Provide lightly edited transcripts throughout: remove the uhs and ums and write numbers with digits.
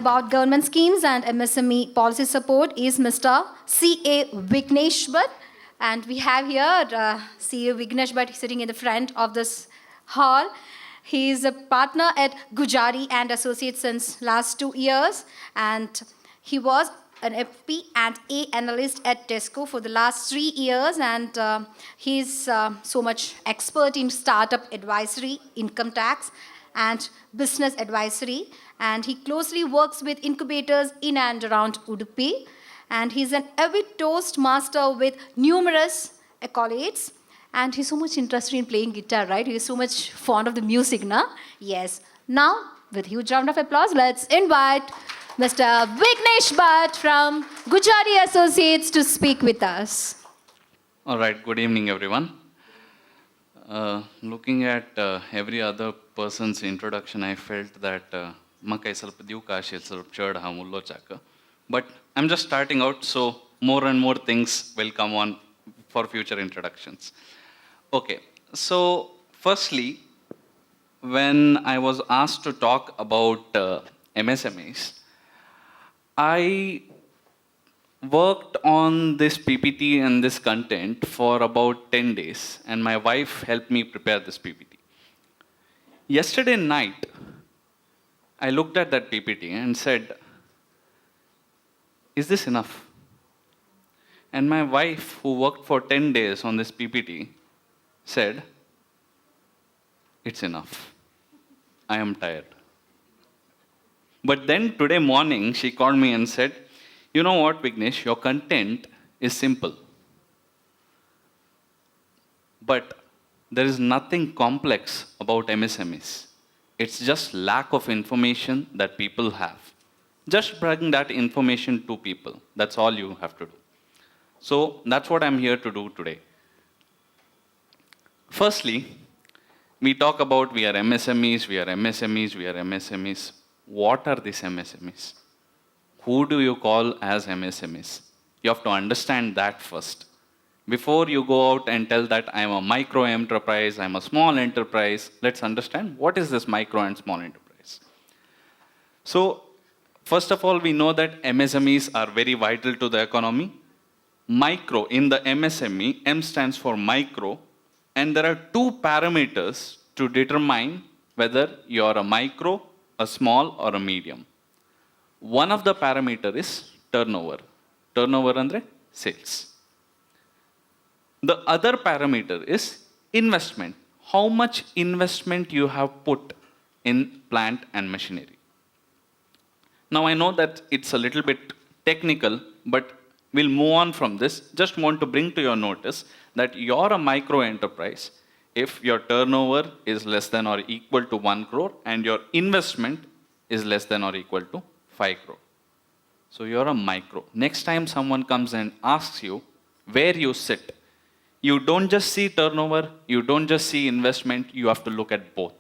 about government schemes and MSME policy support is Mr. C.A. Vignesh Bhat. And we have here C.A. Vignesh Bhat sitting in the front of this hall. He is a partner at Gujari and Associates since last 2 years. And he was an FP and A analyst at Tesco for the last 3 years. And he's so much expert in startup advisory, income tax, and business advisory. And he closely works with incubators in and around Udupi. And he's an avid Toastmaster with numerous accolades. And he's so much interested in playing guitar, right? He's so much fond of the music, na? Yes. Now, with a huge round of applause, let's invite Mr. Vignesh Bhat from Gujari Associates to speak with us. All right, good evening, everyone. Looking at every other person's introduction, I felt that makai salpa diu kashi salpa chad ha mullo chaka. But I'm just starting out, so more and more things will come on for future introductions. Okay, so firstly, when I was asked to talk about MSMEs, I worked on this PPT and this content for about 10 days, and my wife helped me prepare this PPT. Yesterday night, I looked at that PPT and said, is this enough? And my wife, who worked for 10 days on this PPT, said, it's enough. I am tired. But then today morning, she called me and said, you know what, Vignesh, your content is simple. But there is nothing complex about MSMEs. It's just lack of information that people have. Just bring that information to people. That's all you have to do. So that's what I'm here to do today. Firstly, we talk about we are MSMEs, we are MSMEs, we are MSMEs. What are these MSMEs? Who do you call as MSMEs? You have to understand that first. Before you go out and tell that I'm a micro enterprise, I'm a small enterprise, let's understand what is this micro and small enterprise. So, first of all, we know that MSMEs are very vital to the economy. Micro, in the MSME, M stands for micro, and there are two parameters to determine whether you're a micro, a small, or a medium. One of the parameter is turnover. Turnover andre sales. The other parameter is investment. How much investment you have put in plant and machinery. Now I know that it's a little bit technical, but we'll move on from this. Just want to bring to your notice that you're a micro enterprise if your turnover is less than or equal to 1 crore and your investment is less than or equal to 5 crore. So you're a micro. Next time someone comes and asks you where you sit, you don't just see turnover, you don't just see investment, you have to look at both.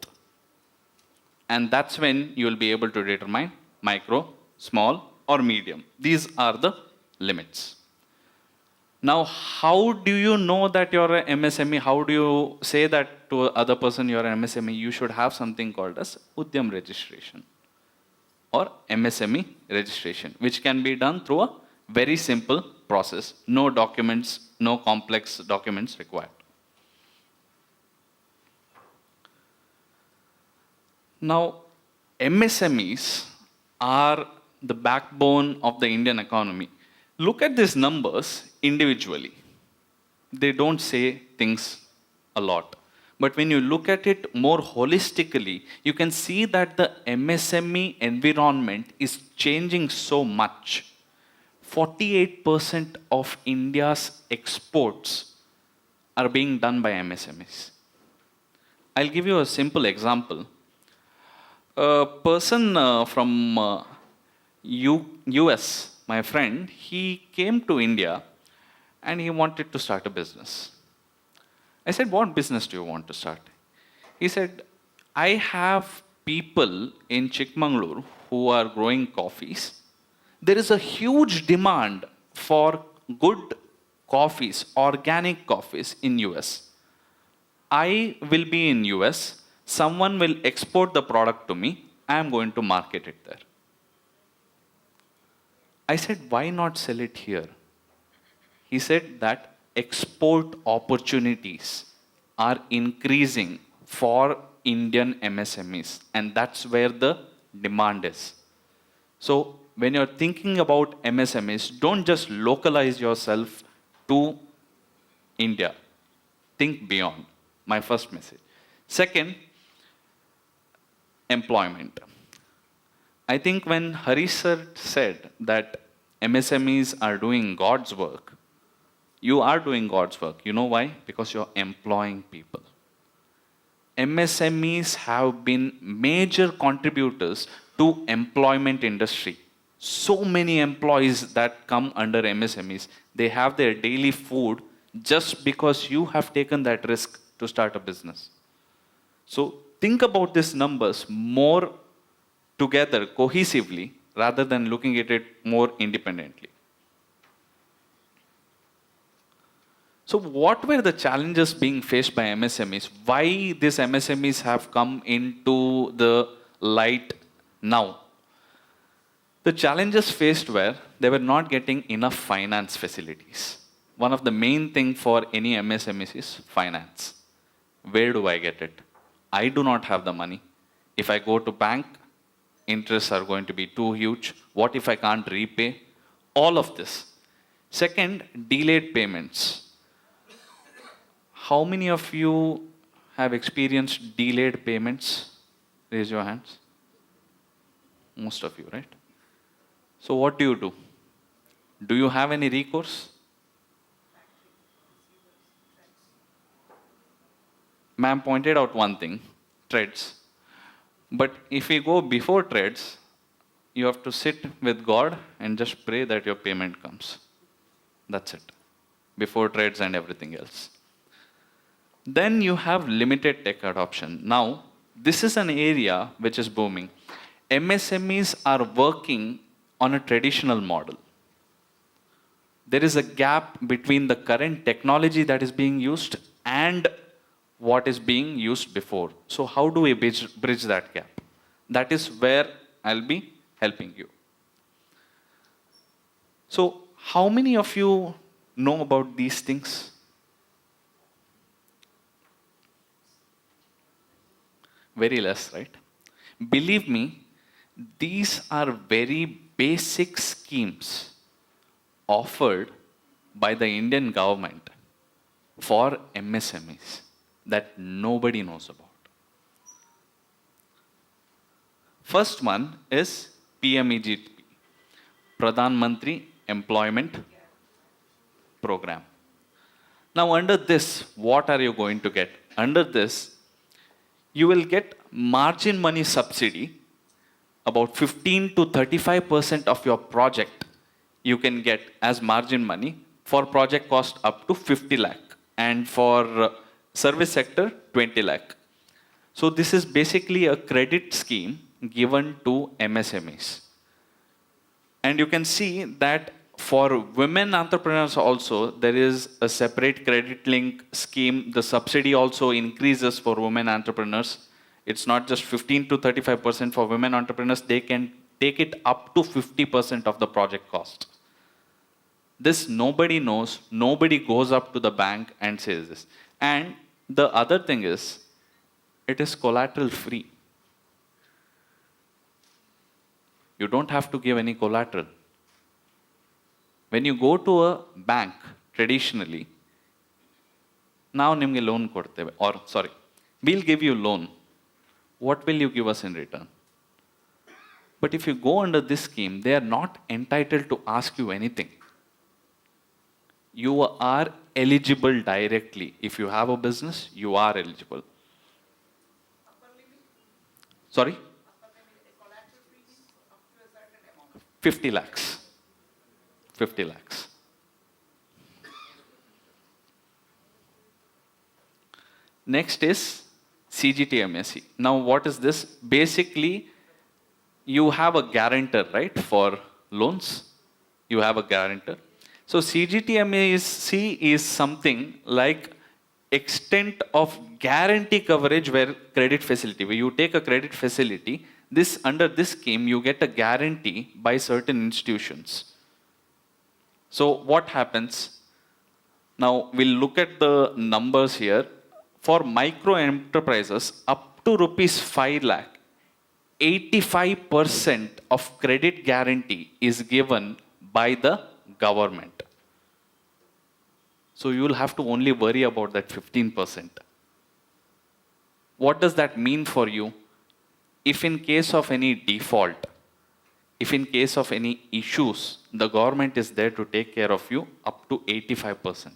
And that's when you will be able to determine micro, small, or medium. These are the limits. Now, how do you know that you're a MSME? How do you say that to other person you're an MSME? You should have something called as Udyam registration or MSME registration, which can be done through a very simple process. No documents, no complex documents required. Now, MSMEs are the backbone of the Indian economy. Look at these numbers individually. They don't say things a lot. But when you look at it more holistically, you can see that the MSME environment is changing so much. 48% of India's exports are being done by MSMEs. I'll give you a simple example. A person from US, my friend, he came to India and he wanted to start a business. I said, what business do you want to start? He said, I have people in Chikmagalur who are growing coffees. There is a huge demand for good coffees, organic coffees in US. I will be in US. Someone will export the product to me. I am going to market it there. I said, why not sell it here? He said that export opportunities are increasing for Indian MSMEs, and that's where the demand is. So, when you're thinking about MSMEs, don't just localize yourself to India. Think beyond. My first message. Second, employment. I think when Harish sir said that MSMEs are doing God's work, you are doing God's work. You know why? Because you're employing people. MSMEs have been major contributors to employment industry. So many employees that come under MSMEs, they have their daily food just because you have taken that risk to start a business. So think about these numbers more together cohesively rather than looking at it more independently. So what were the challenges being faced by MSMEs? Why these MSMEs have come into the light now? The challenges faced were they were not getting enough finance facilities. One of the main things for any MSMEs is finance. Where do I get it? I do not have the money. If I go to bank, interests are going to be too huge. What if I can't repay? All of this. Second, delayed payments. How many of you have experienced delayed payments? Raise your hands. Most of you, right? So what do? Do you have any recourse? Ma'am pointed out one thing, trades. But if we go before trades, you have to sit with God and just pray that your payment comes. That's it. Before trades and everything else. Then you have limited tech adoption. Now, this is an area which is booming. MSMEs are working on a traditional model. There is a gap between the current technology that is being used and what is being used before. So how do we bridge that gap? That is where I'll be helping you. So how many of you know about these things? Very less, right? Believe me, these are very basic schemes offered by the Indian government for MSMEs that nobody knows about. First one is PMEGP, Pradhan Mantri Employment Program. Now under this, what are you going to get? Under this, you will get margin money subsidy, about 15 to 35% of your project you can get as margin money for project cost up to 50 lakh and for service sector 20 lakh. So this is basically a credit scheme given to MSMEs. And you can see that for women entrepreneurs also, there is a separate credit link scheme. The subsidy also increases for women entrepreneurs. It's not just 15 to 35% for women entrepreneurs. They can take it up to 50% of the project cost. This nobody knows. Nobody goes up to the bank and says this. And the other thing is, it is collateral free. You don't have to give any collateral. When you go to a bank, traditionally, now nimge loan kodteve, or sorry, we'll give you loan. What will you give us in return? But if you go under this scheme, they are not entitled to ask you anything. You are eligible directly. If you have a business, you are eligible. Sorry? 50 lakhs. 50 lakhs. Next is CGTMSE. Now what is this? Basically, you have a guarantor, right, for loans. You have a guarantor. So CGTMSE is something like extent of guarantee coverage where credit facility, where you take a credit facility, under this scheme, you get a guarantee by certain institutions. So what happens? Now we'll look at the numbers here. For micro enterprises up to rupees 5 lakh, 85% of credit guarantee is given by the government. So you will have to only worry about that 15%. What does that mean for you? If in case of any default, if in case of any issues, the government is there to take care of you up to 85%.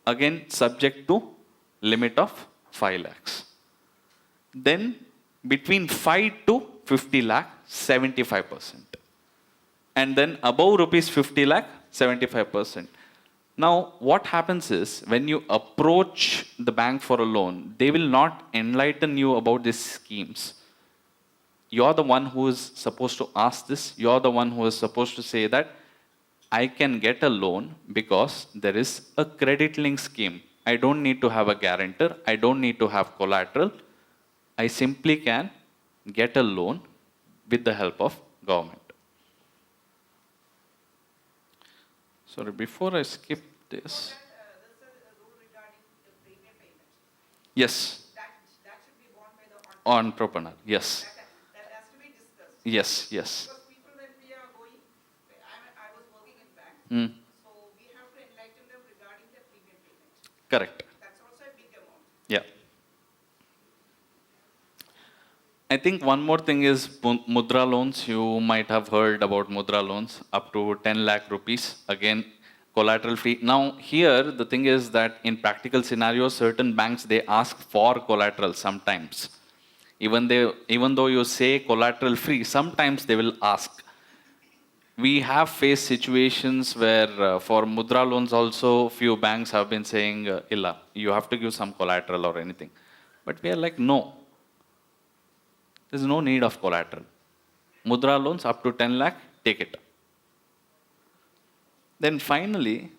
Again, subject to limit of 5 lakhs. Then between 5 to 50 lakh, 75%. And then above rupees 50 lakh, 75%. Now, what happens is when you approach the bank for a loan, they will not enlighten you about these schemes. You're the one who is supposed to ask this. You're the one who is supposed to say that I can get a loan because there is a credit link scheme. I don't need to have a guarantor. I don't need to have collateral. I simply can get a loan with the help of government. Sorry, before I skip this. There's a rule regarding the premium payment. Yes, That should be borne by the entrepreneur. Yes, that has to be discussed. yes, yes. Because people when we are going, I was working in bank, Hmm. so we have to enlighten them regarding the premium payment. Correct. That's also a big amount. Yeah. I think one more thing is mudra loans. You might have heard about mudra loans up to 10 lakh rupees. Again, collateral free. Now here the thing is that in practical scenarios, certain banks they ask for collateral sometimes. Even though you say collateral free, sometimes they will ask. We have faced situations where for mudra loans also few banks have been saying, Illa, you have to give some collateral or anything. But we are like, no. There's no need of collateral. Mudra loans up to 10 lakh, take it. Then finally,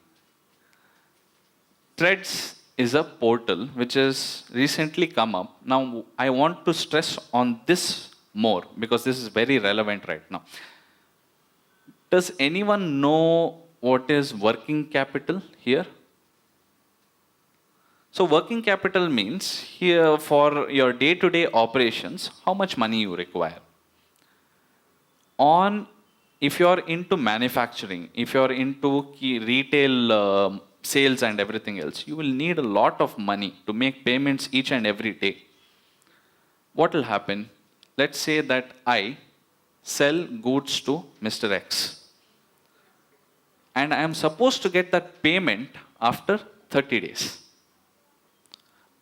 Threads is a portal which has recently come up. Now, I want to stress on this more because this is very relevant right now. Does anyone know what is working capital here? So working capital means here for your day-to-day operations, how much money you require. If you're into manufacturing, if you're into retail sales and everything else, you will need a lot of money to make payments each and every day. What will happen? Let's say that I sell goods to Mr. X. And I am supposed to get that payment after 30 days.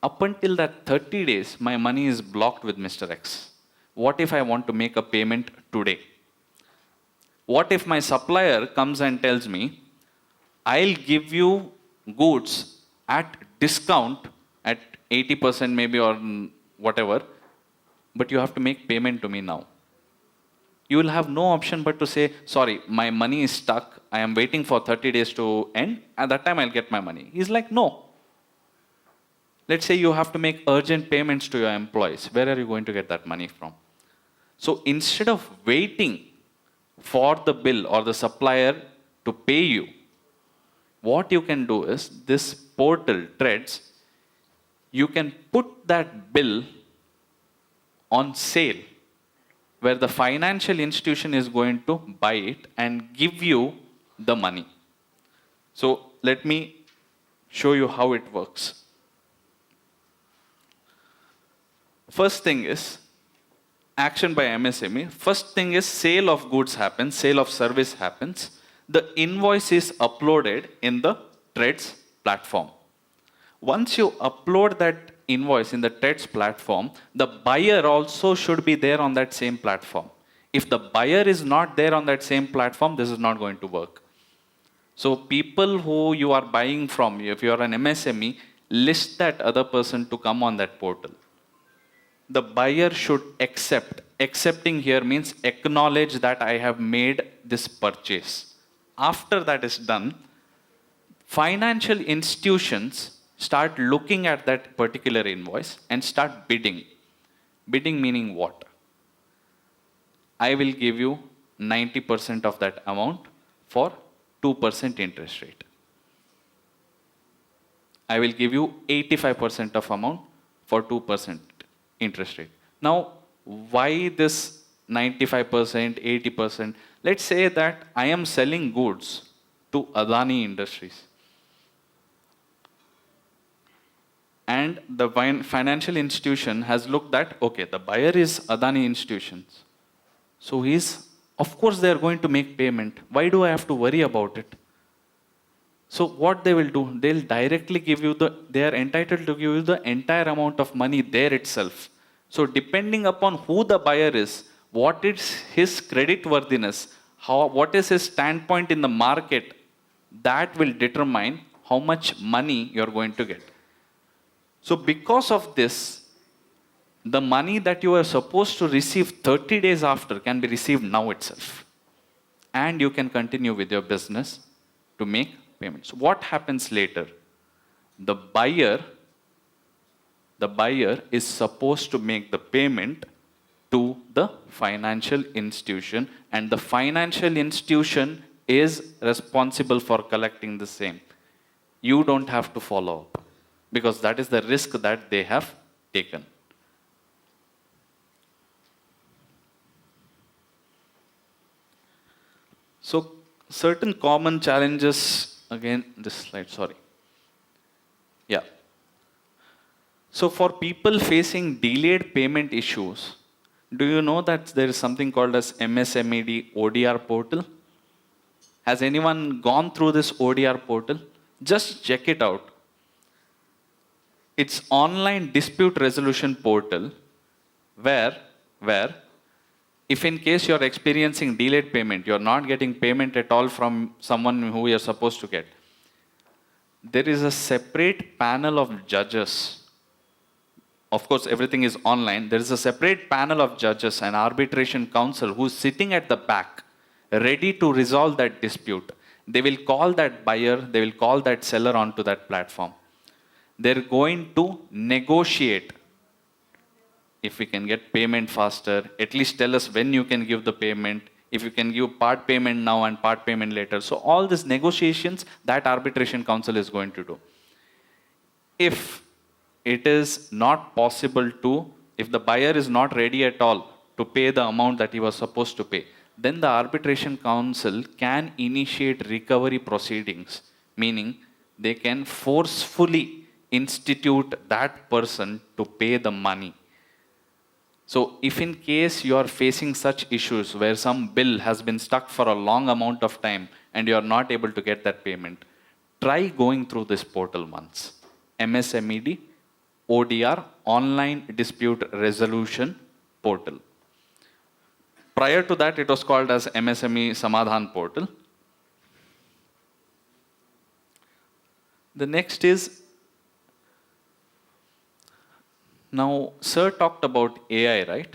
Up until that 30 days, my money is blocked with Mr. X. What if I want to make a payment today? What if my supplier comes and tells me, I'll give you goods at discount at 80% maybe or whatever, but you have to make payment to me now. You will have no option but to say, sorry, my money is stuck. I am waiting for 30 days to end. At that time, I'll get my money. He's like, no. Let's say you have to make urgent payments to your employees. Where are you going to get that money from? So instead of waiting for the bill or the supplier to pay you, what you can do is this portal, Threads, you can put that bill on sale where the financial institution is going to buy it and give you the money. So let me show you how it works. First thing is action by MSME. First thing is sale of goods happens, sale of service happens. The invoice is uploaded in the Threads platform. Once you upload that invoice in the Threads platform, the buyer also should be there on that same platform. If the buyer is not there on that same platform, this is not going to work. So people who you are buying from, if you are an MSME, list that other person to come on that portal. The buyer should accept. Accepting here means acknowledge that I have made this purchase. After that is done, financial institutions start looking at that particular invoice and start bidding. Bidding meaning what? I will give you 90% of that amount for 2% interest rate. I will give you 85% of amount for 2% interest rate. Now, why this 95%, 80%? Let's say that I am selling goods to Adani Industries. And the financial institution has looked at, okay, the buyer is Adani Institutions. So of course they are going to make payment. Why do I have to worry about it? So what they will do, they'll directly give you they are entitled to give you the entire amount of money there itself. So depending upon who the buyer is, what is his credit worthiness, what is his standpoint in the market, that will determine how much money you're going to get. So because of this, the money that you are supposed to receive 30 days after can be received now itself. And you can continue with your business to make payments. What happens later? The buyer is supposed to make the payment to the financial institution, and the financial institution is responsible for collecting the same. You don't have to follow up, because that is the risk that they have taken. So, certain common challenges, again, this slide, sorry. Yeah. So, for people facing delayed payment issues, do you know that there is something called as MSMED ODR portal? Has anyone gone through this ODR portal? Just check it out. It's online dispute resolution portal where if in case you're experiencing delayed payment, you're not getting payment at all from someone who you're supposed to get, there is a separate panel of judges. Of course, everything is online. There is a separate panel of judges, an arbitration counsel who's sitting at the back, ready to resolve that dispute. They will call that buyer, they will call that seller onto that platform. They're going to negotiate. If we can get payment faster, at least tell us when you can give the payment. If you can give part payment now and part payment later. So all these negotiations, that arbitration counsel is going to do. If it is not possible to, if the buyer is not ready at all to pay the amount that he was supposed to pay, then the arbitration counsel can initiate recovery proceedings, meaning they can forcefully institute that person to pay the money. So if in case you are facing such issues where some bill has been stuck for a long amount of time and you are not able to get that payment, try going through this portal once. MSMED ODR, Online Dispute Resolution Portal. Prior to that, it was called as MSME Samadhan Portal. The next is, now, Sir talked about AI, right?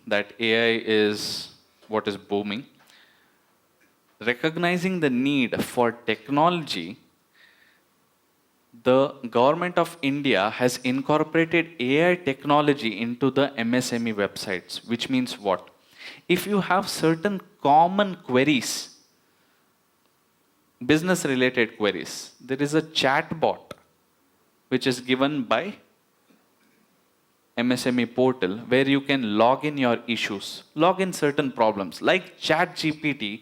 That AI is what is booming. Recognizing the need for technology, the government of India has incorporated AI technology into the MSME websites, which means what? If you have certain common queries, business-related queries, there is a chatbot which is given by MSME portal where you can log in your issues, log in certain problems. Like ChatGPT,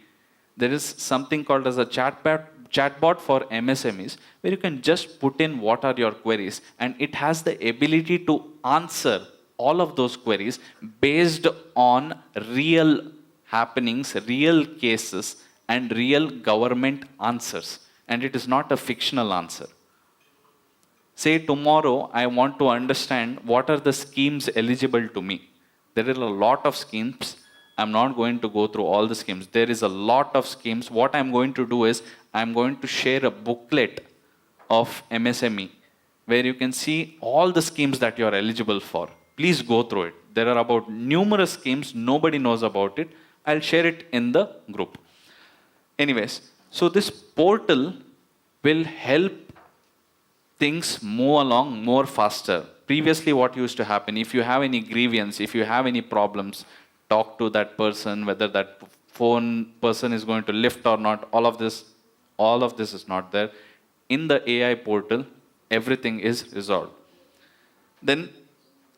there is something called as a chatbot for MSMEs where you can just put in what are your queries and it has the ability to answer all of those queries based on real happenings, real cases and real government answers. And it is not a fictional answer. Say tomorrow, I want to understand what are the schemes eligible to me. There are a lot of schemes. I'm not going to go through all the schemes. There is a lot of schemes. What I'm going to do is, I'm going to share a booklet of MSME where you can see all the schemes that you are eligible for. Please go through it. There are about numerous schemes. Nobody knows about it. I'll share it in the group. Anyways, so this portal will help things move along more faster. Previously, what used to happen, if you have any grievance, if you have any problems, talk to that person, whether that phone person is going to lift or not, all of this All of this is not there. In the AI portal, everything is resolved. Then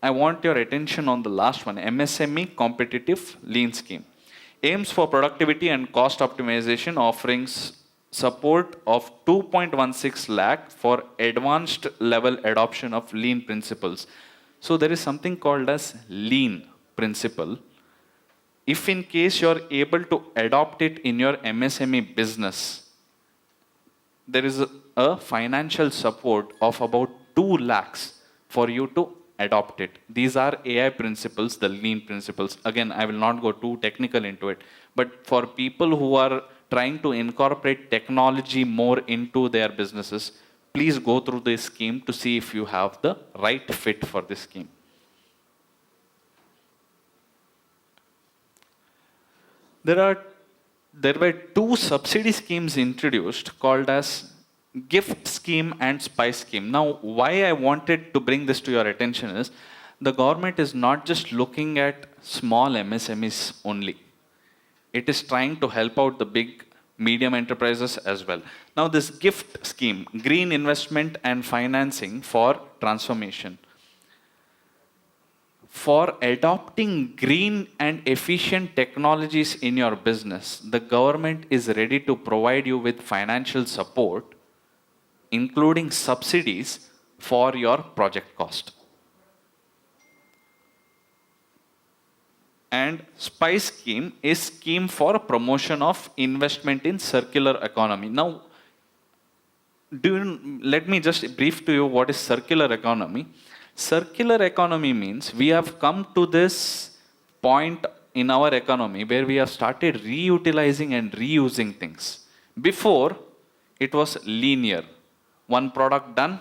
I want your attention on the last one, MSME Competitive Lean Scheme. Aims for productivity and cost optimization, offerings support of 2.16 lakh for advanced level adoption of lean principles. So there is something called as lean principle. If in case you're able to adopt it in your MSME business, there is a financial support of about 2 lakhs for you to adopt it. These are AI principles, the lean principles. Again, I will not go too technical into it, but for people who are trying to incorporate technology more into their businesses, please go through this scheme to see if you have the right fit for this scheme. There were two subsidy schemes introduced called as gift scheme and spice scheme. Now, why I wanted to bring this to your attention is the government is not just looking at small MSMEs only. It is trying to help out the big, medium enterprises as well. Now, this gift scheme, green investment and financing for transformation. For adopting green and efficient technologies in your business, the government is ready to provide you with financial support, including subsidies for your project cost. And SPICE scheme is scheme for promotion of investment in circular economy. Now, let me just brief to you what is circular economy. Circular economy means we have come to this point in our economy where we have started reutilizing and reusing things. Before, it was linear. One product done,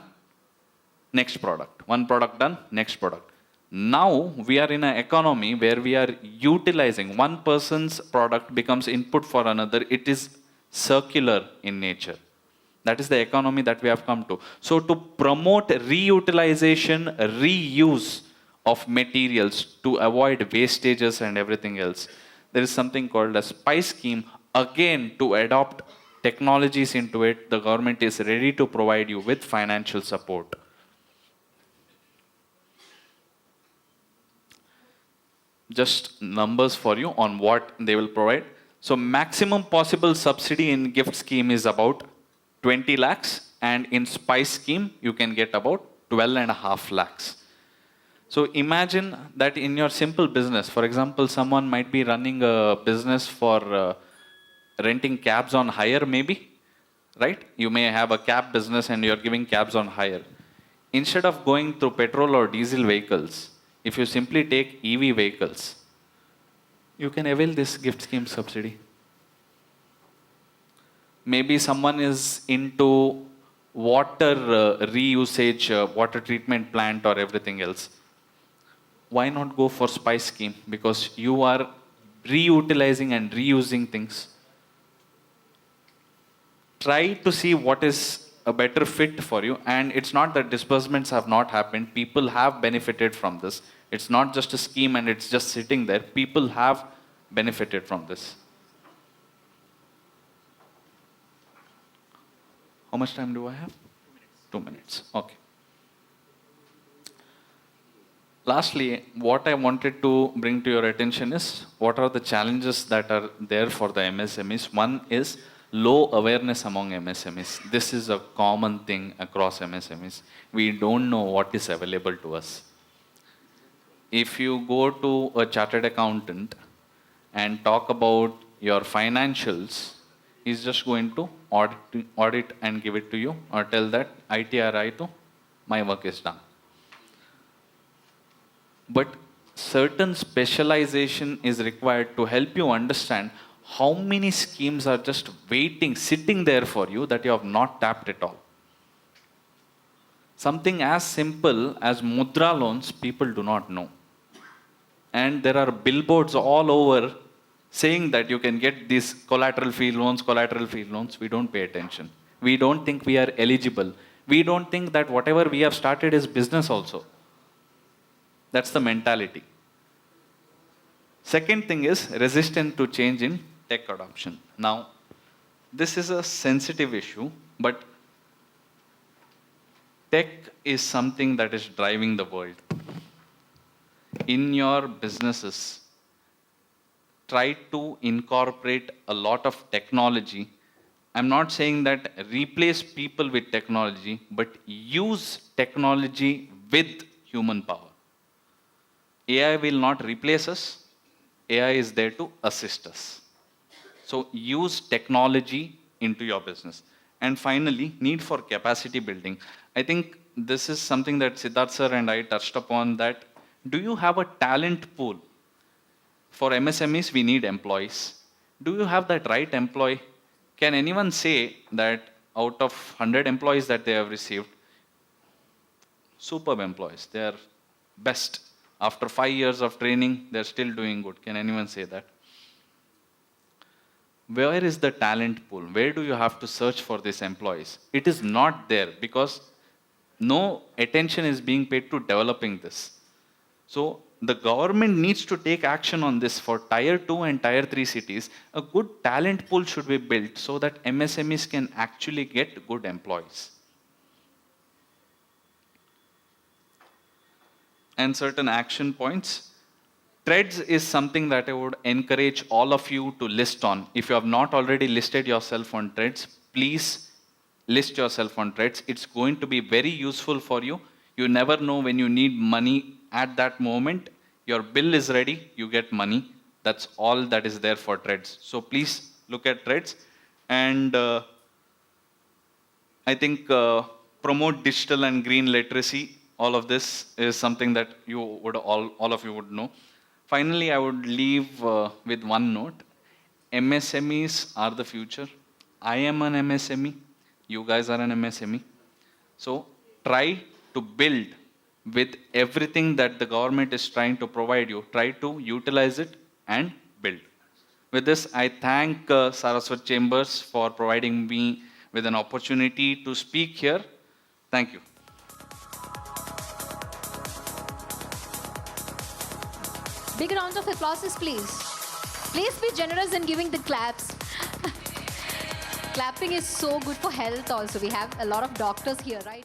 next product. One product done, next product. Now, we are in an economy where we are utilizing one person's product becomes input for another. It is circular in nature. That is the economy that we have come to. So to promote reutilization, reuse of materials to avoid wastages and everything else, there is something called a SPICE scheme. Again, to adopt technologies into it, the government is ready to provide you with financial support. Just numbers for you on what they will provide. So maximum possible subsidy in gift scheme is about 20 lakhs, and in SPICE scheme, you can get about 12.5 lakhs. So imagine that in your simple business, for example, someone might be running a business for renting cabs on hire maybe, right? You may have a cab business and you're giving cabs on hire. Instead of going through petrol or diesel vehicles, if you simply take EV vehicles, you can avail this gift scheme subsidy. Maybe someone is into water reusage, water treatment plant or everything else. Why not go for SPICE scheme? Because you are reutilizing and reusing things. Try to see what is a better fit for you. And it's not that disbursements have not happened. People have benefited from this. It's not just a scheme and it's just sitting there. People have benefited from this. How much time do I have? 2 minutes. Okay. Lastly, what I wanted to bring to your attention is what are the challenges that are there for the MSMEs. One is low awareness among MSMEs. This is a common thing across MSMEs. We don't know what is available to us. If you go to a chartered accountant and talk about your financials, he's just going to audit and give it to you, or tell that ITRI to my work is done. But certain specialization is required to help you understand how many schemes are just waiting, sitting there for you that you have not tapped at all. Something as simple as mudra loans, people do not know. And there are billboards all over saying that you can get these collateral fee loans, we don't pay attention. We don't think we are eligible. We don't think that whatever we have started is business also. That's the mentality. Second thing is resistant to change in tech adoption. Now, this is a sensitive issue, but tech is something that is driving the world. In your businesses, try to incorporate a lot of technology. I'm not saying that replace people with technology, but use technology with human power. AI will not replace us. AI is there to assist us. So use technology into your business. And finally, need for capacity building. I think this is something that Siddharth sir and I touched upon, that do you have a talent pool? For MSMEs, we need employees. Do you have that right employee? Can anyone say that out of 100 employees that they have received, superb employees, they are best. After 5 years of training, they're still doing good. Can anyone say that? Where is the talent pool? Where do you have to search for these employees? It is not there because no attention is being paid to developing this. So the government needs to take action on this for tier 2 and tier 3 cities. A good talent pool should be built so that MSMEs can actually get good employees. And certain action points. Threads is something that I would encourage all of you to list on. If you have not already listed yourself on Threads, please list yourself on Threads. It's going to be very useful for you. You never know when you need money at that moment. Your bill is ready, you get money. That's all that is there for Threads. So please look at Threads. And I think promote digital and green literacy. All of this is something that you would all of you would know. Finally, I would leave with one note. MSMEs are the future. I am an MSME. You guys are an MSME. So try to build with everything that the government is trying to provide you. Try to utilize it and build. With this, I thank Saraswat Chambers for providing me with an opportunity to speak here. Thank you. Big round of applause, please. Please be generous in giving the claps. Clapping is so good for health also. We have a lot of doctors here, right?